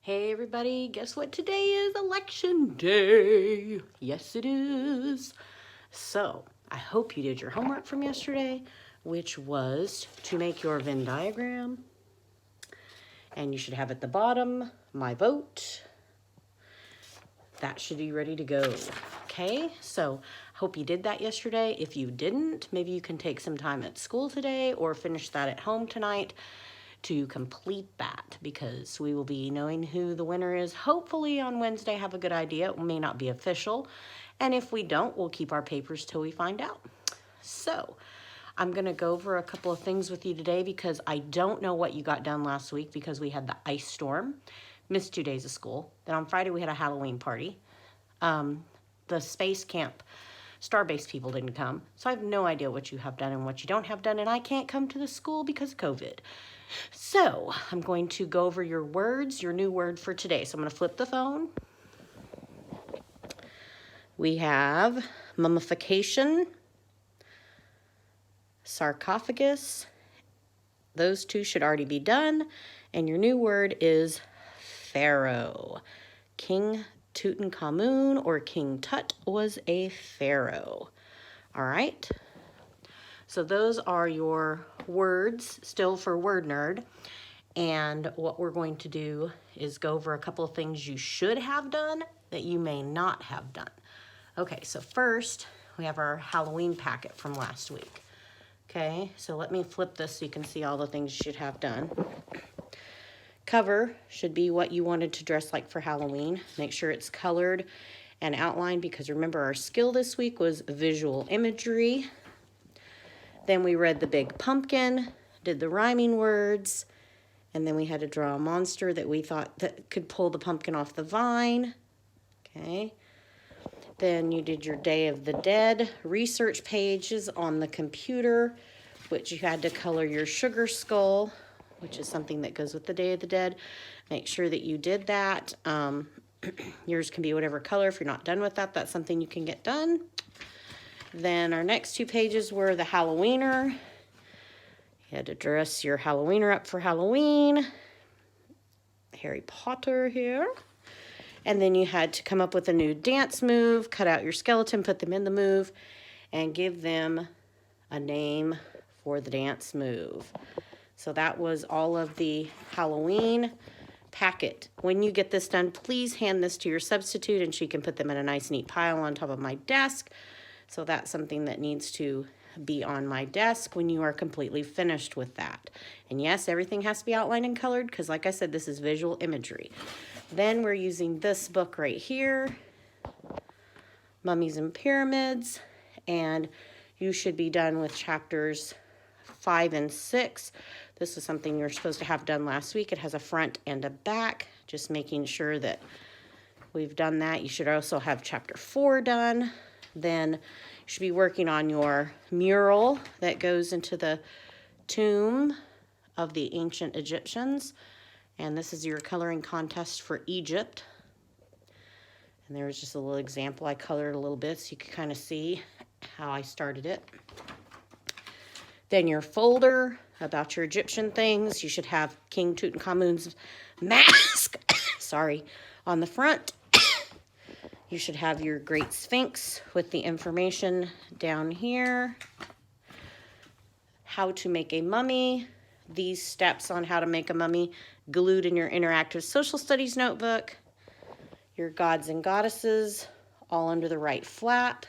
Hey everybody, guess what today is? Election day. Yes it is. So, I hope you did your homework from yesterday, which was to make your Venn diagram. And you should have at the bottom, my vote. That should be ready to go. Okay, so hope you did that yesterday. If you didn't, maybe you can take some time at school today or finish that at home tonight to complete that, because we will be knowing who the winner is hopefully on Wednesday. Have a good idea. It may not be official, and if we don't, we'll keep our papers till we find out. So I'm gonna go over a couple of things with you today because I don't know what you got done last week because we had the ice storm, missed 2 days of school. Then on Friday we had a Halloween party. The space camp Starbase people didn't come, so I have no idea what you have done and what you don't have done, and I can't come to the school because of COVID. So I'm going to go over your words, your new word for today. So I'm going to flip the phone. We have mummification, sarcophagus. Those two should already be done. And your new word is pharaoh. King Tutankhamun, or King Tut, was a pharaoh. All right. So those are your words, still for Word Nerd. And what we're going to do is go over a couple of things you should have done that you may not have done. Okay, so first we have our Halloween packet from last week. Okay, so let me flip this so you can see all the things you should have done. Cover should be what you wanted to dress like for Halloween. Make sure it's colored and outlined, because remember our skill this week was visual imagery. Then we read the big pumpkin, did the rhyming words, and then we had to draw a monster that we thought that could pull the pumpkin off the vine. Okay. Then you did your Day of the Dead research pages on the computer, which you had to color your sugar skull, which is something that goes with the Day of the Dead. Make sure that you did that. Yours can be whatever color. If you're not done with that, that's something you can get done. Then our next two pages were the Halloweener. You had to dress your Halloweener up for Halloween. Harry Potter here. And then you had to come up with a new dance move, cut out your skeleton, put them in the move, and give them a name for the dance move. So that was all of the Halloween packet. When you get this done, please hand this to your substitute and she can put them in a nice neat pile on top of my desk. So that's something that needs to be on my desk when you are completely finished with that. And yes, everything has to be outlined and colored because, like I said, this is visual imagery. Then we're using this book right here, Mummies and Pyramids, and you should be done with chapters 5 and 6. This is something you're supposed to have done last week. It has a front and a back, just making sure that we've done that. You should also have chapter 4 done. Then you should be working on your mural that goes into the tomb of the ancient Egyptians. And this is your coloring contest for Egypt. And there's just a little example. I colored a little bit so you can kind of see how I started it. Then your folder about your Egyptian things. You should have King Tutankhamun's mask, sorry, on the front. You should have your Great Sphinx with the information down here. How to make a mummy. These steps on how to make a mummy glued in your interactive social studies notebook. Your gods and goddesses all under the right flap.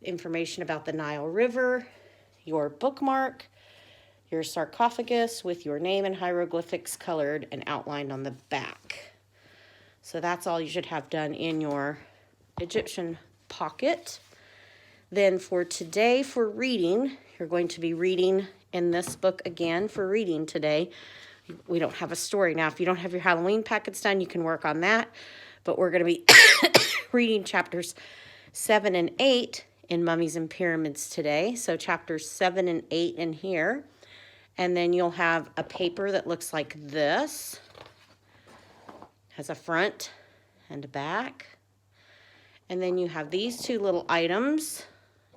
Information about the Nile River. Your bookmark. Your sarcophagus with your name and hieroglyphics colored and outlined on the back. So that's all you should have done in your Egyptian pocket. Then for today, for reading, you're going to be reading in this book again for reading today. We don't have a story. Now, if you don't have your Halloween packets done, you can work on that. But we're going to be reading chapters 7 and 8 in Mummies and Pyramids today. So chapters 7 and 8 in here. And then you'll have a paper that looks like this. Has a front and a back. And then you have these two little items.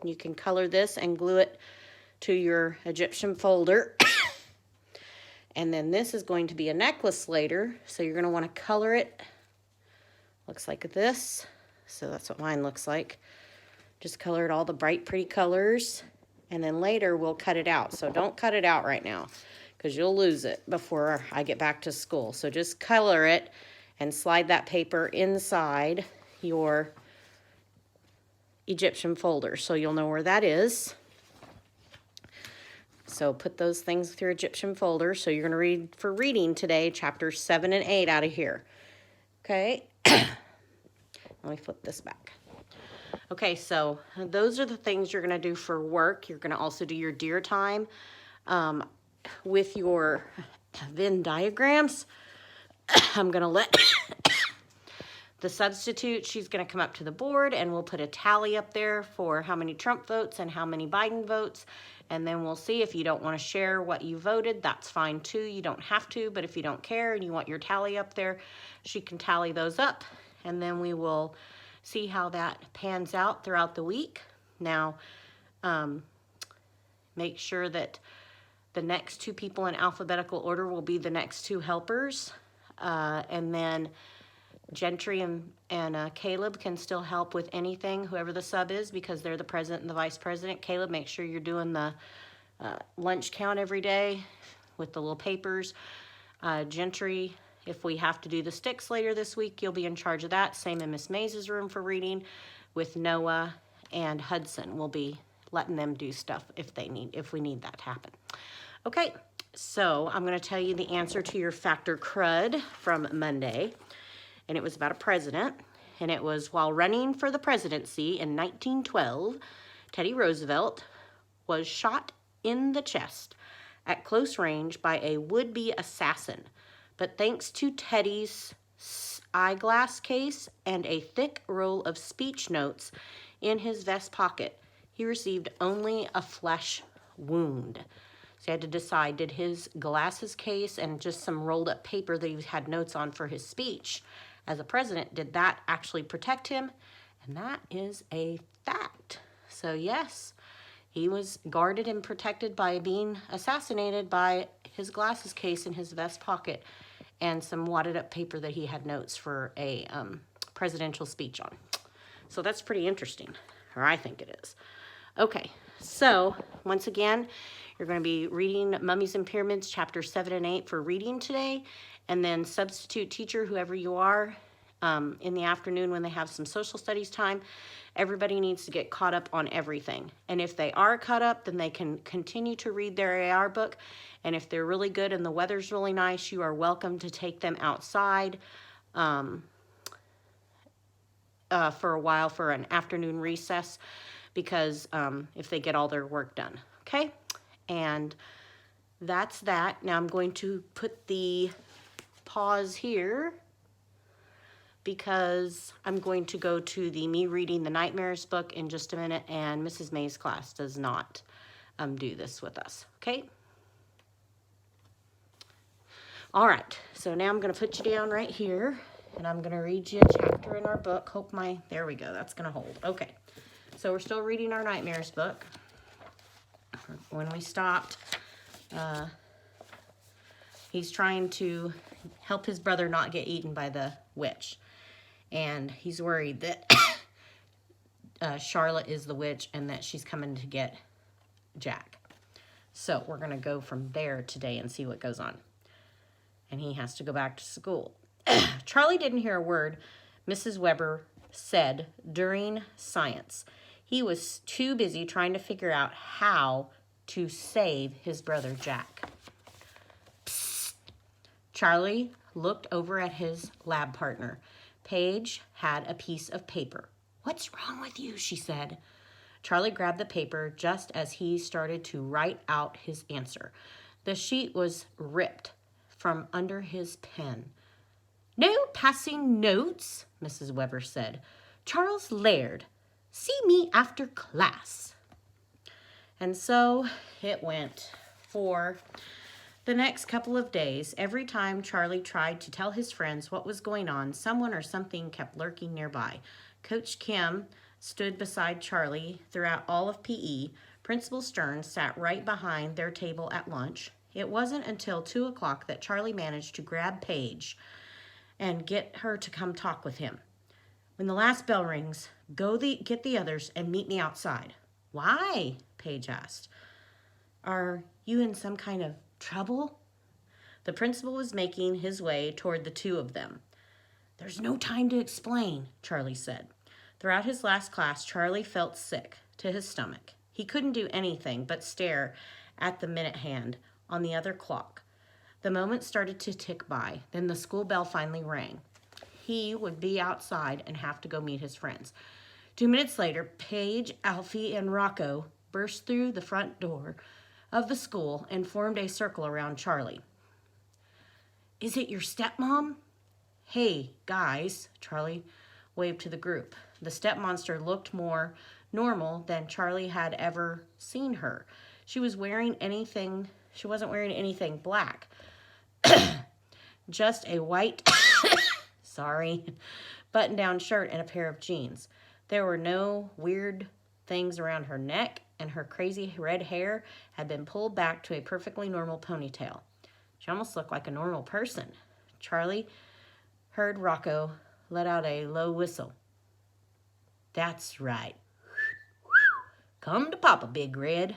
You can color this and glue it to your Egyptian folder. And then this is going to be a necklace later, so you're going to want to color it. Looks like this. So that's what mine looks like. Just color it all the bright, pretty colors. And then later we'll cut it out. So don't cut it out right now because you'll lose it before I get back to school. So just color it and slide that paper inside your Egyptian folder so you'll know where that is. So put those things with your Egyptian folder. So you're going to read for reading today, chapters 7 and 8 out of here. Okay. Let me flip this back. Okay, so those are the things you're going to do for work. You're going to also do your deer time with your Venn diagrams. I'm going to let the substitute, she's going to come up to the board and we'll put a tally up there for how many Trump votes and how many Biden votes. And then we'll see if you don't want to share what you voted, that's fine too. You don't have to, but if you don't care and you want your tally up there, she can tally those up. And then we will see how that pans out throughout the week. Now, make sure that the next two people in alphabetical order will be the next two helpers. And then Gentry and Caleb can still help with anything, whoever the sub is, because they're the president and the vice president. Caleb, make sure you're doing the lunch count every day with the little papers. Gentry, if we have to do the sticks later this week, you'll be in charge of that. Same in Miss Mays's room for reading with Noah and Hudson. We'll be letting them do stuff if we need that to happen. Okay, so I'm going to tell you the answer to your Factor Crud from Monday. And it was about a president, and it was while running for the presidency in 1912, Teddy Roosevelt was shot in the chest at close range by a would-be assassin. But thanks to Teddy's eyeglass case and a thick roll of speech notes in his vest pocket, he received only a flesh wound. So he had to decide, did his glasses case and just some rolled up paper that he had notes on for his speech as a president, did that actually protect him? And that is a fact. So yes, he was guarded and protected by being assassinated by his glasses case in his vest pocket and some wadded up paper that he had notes for a presidential speech on. So that's pretty interesting, or I think it is. Okay, so once again, you're going to be reading Mummies and Pyramids, chapters 7 and 8 for reading today. And then substitute teacher, whoever you are, in the afternoon when they have some social studies time, everybody needs to get caught up on everything. And if they are caught up, then they can continue to read their AR book. And if they're really good and the weather's really nice, you are welcome to take them outside for a while for an afternoon recess, because if they get all their work done. Okay? And that's that. Now I'm going to put the pause here because I'm going to go to the Me Reading the Nightmares book in just a minute, and Mrs. May's class does not do this with us. Okay? All right, so now I'm going to put you down right here, and I'm going to read you a chapter in our book. There we go, that's going to hold. Okay, so we're still reading our Nightmares book. When we stopped, he's trying to help his brother not get eaten by the witch. And he's worried that Charlotte is the witch and that she's coming to get Jack. So we're going to go from there today and see what goes on. And he has to go back to school. Charlie didn't hear a word Mrs. Weber said during science. He was too busy trying to figure out how to save his brother Jack. Psst. Charlie looked over at his lab partner. Paige had a piece of paper. "What's wrong with you?" she said. Charlie grabbed the paper just as he started to write out his answer. The sheet was ripped from under his pen. "No passing notes," Mrs. Weber said. "Charles Laird, see me after class." And so it went for the next couple of days. Every time Charlie tried to tell his friends what was going on, someone or something kept lurking nearby. Coach Kim stood beside Charlie throughout all of PE. Principal Stern sat right behind their table at lunch. It wasn't until 2 o'clock that Charlie managed to grab Paige and get her to come talk with him. When the last bell rings, get the others and meet me outside. Why? Paige asked. Are you in some kind of trouble? The principal was making his way toward the two of them. There's no time to explain, Charlie said. Throughout his last class, Charlie felt sick to his stomach. He couldn't do anything but stare at the minute hand on the other clock. The moments started to tick by. Then the school bell finally rang. He would be outside and have to go meet his friends. 2 minutes later, Paige, Alfie, and Rocco burst through the front door of the school and formed a circle around Charlie. Is it your stepmom? Hey, guys, Charlie waved to the group. The stepmonster looked more normal than Charlie had ever seen her. She wasn't wearing anything black. Just a white, button-down shirt and a pair of jeans. There were no weird things around her neck, and her crazy red hair had been pulled back to a perfectly normal ponytail. She almost looked like a normal person. Charlie heard Rocco let out a low whistle. That's right. Come to Papa, Big Red.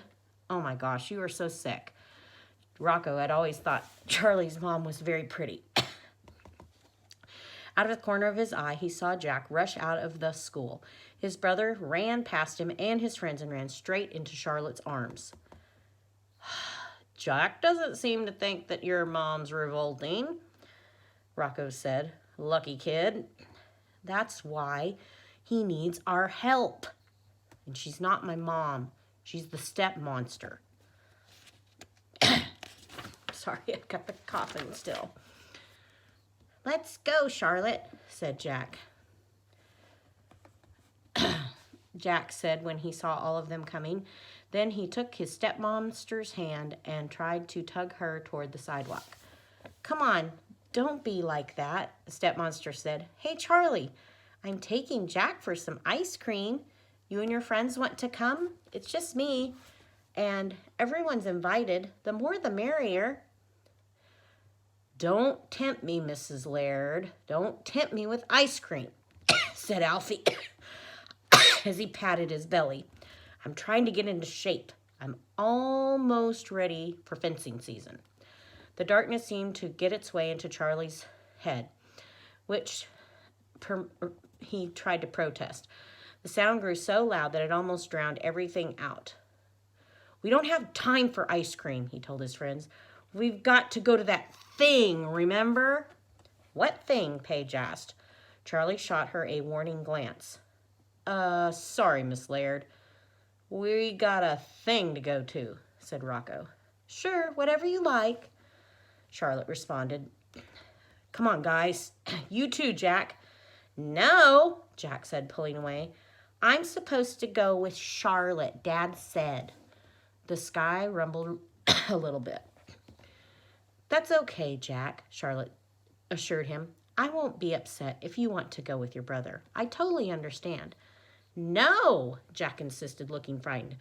Oh my gosh, you are so sick. Rocco had always thought Charlie's mom was very pretty. Out of the corner of his eye, he saw Jack rush out of the school. His brother ran past him and his friends and ran straight into Charlotte's arms. Jack doesn't seem to think that your mom's revolting, Rocco said. Lucky kid. That's why he needs our help. And she's not my mom. She's the step monster. Sorry, I've got the coughing still. Let's go, Charlotte, said Jack. Jack said when he saw all of them coming. Then he took his stepmonster's hand and tried to tug her toward the sidewalk. Come on, don't be like that, the stepmonster said. Hey, Charlie, I'm taking Jack for some ice cream. You and your friends want to come? It's just me, and everyone's invited. The more the merrier. Don't tempt me, Mrs. Laird. Don't tempt me with ice cream, said Alfie as he patted his belly. I'm trying to get into shape. I'm almost ready for fencing season. The darkness seemed to get its way into Charlie's head, which he tried to protest. The sound grew so loud that it almost drowned everything out. We don't have time for ice cream, he told his friends. We've got to go to that thing, remember? What thing? Paige asked. Charlie shot her a warning glance. Sorry, Miss Laird. We got a thing to go to, said Rocco. Sure, whatever you like, Charlotte responded. Come on, guys. You too, Jack. No, Jack said, pulling away. I'm supposed to go with Charlotte, Dad said. The sky rumbled a little bit. That's okay, Jack, Charlotte assured him. I won't be upset if you want to go with your brother. I totally understand. No, Jack insisted, looking frightened.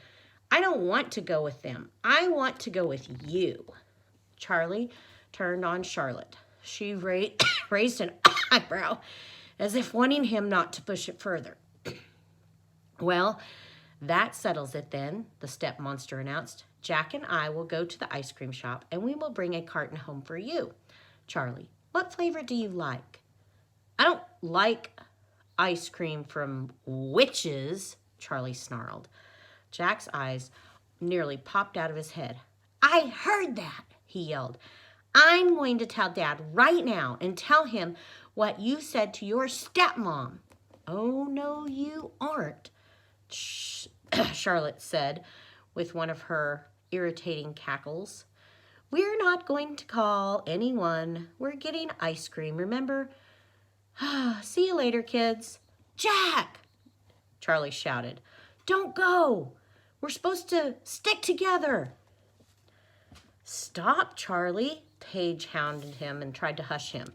I don't want to go with them. I want to go with you. Charlie turned on Charlotte. She raised an eyebrow as if wanting him not to push it further. Well, that settles it then, the step monster announced. Jack and I will go to the ice cream shop and we will bring a carton home for you. Charlie, what flavor do you like? I don't like ice cream from witches, Charlie snarled. Jack's eyes nearly popped out of his head. I heard that, he yelled. I'm going to tell Dad right now and tell him what you said to your stepmom. Oh, no, you aren't, Charlotte said with one of her irritating cackles. We're not going to call anyone. We're getting ice cream, remember? See you later, kids. Jack, Charlie shouted. Don't go. We're supposed to stick together. Stop, Charlie, Paige hounded him and tried to hush him.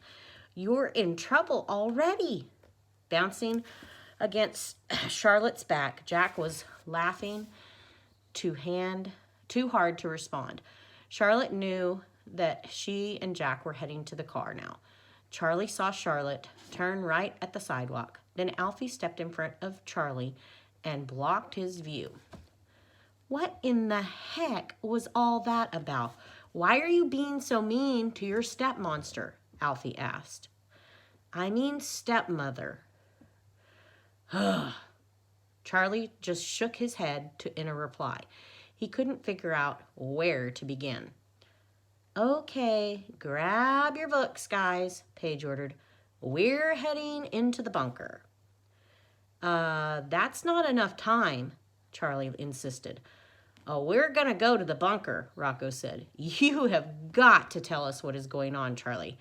You're in trouble already. Bouncing against Charlotte's back, Jack was laughing too hard to respond. Charlotte knew that she and Jack were heading to the car now. Charlie saw Charlotte turn right at the sidewalk. Then Alfie stepped in front of Charlie and blocked his view. What in the heck was all that about? Why are you being so mean to your stepmonster? Alfie asked. I mean stepmother. Charlie just shook his head in a reply. He couldn't figure out where to begin. Okay, grab your books, guys, Paige ordered. We're heading into the bunker. That's not enough time, Charlie insisted. Oh, we're going to go to the bunker, Rocco said. You have got to tell us what is going on, Charlie.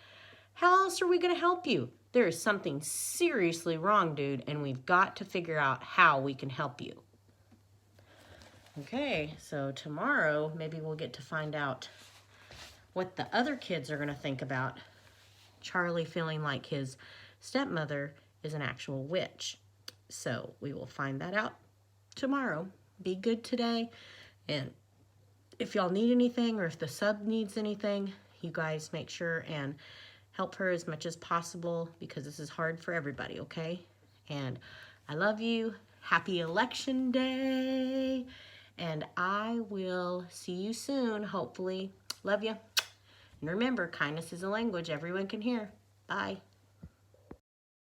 How else are we going to help you? There is something seriously wrong, dude, and we've got to figure out how we can help you. Okay, so tomorrow maybe we'll get to find out what the other kids are going to think about Charlie feeling like his stepmother is an actual witch. So we will find that out tomorrow. Be good today. And if y'all need anything or if the sub needs anything, you guys make sure and help her as much as possible because this is hard for everybody, okay? And I love you. Happy election day. And I will see you soon, hopefully. Love you. And remember, kindness is a language everyone can hear. Bye.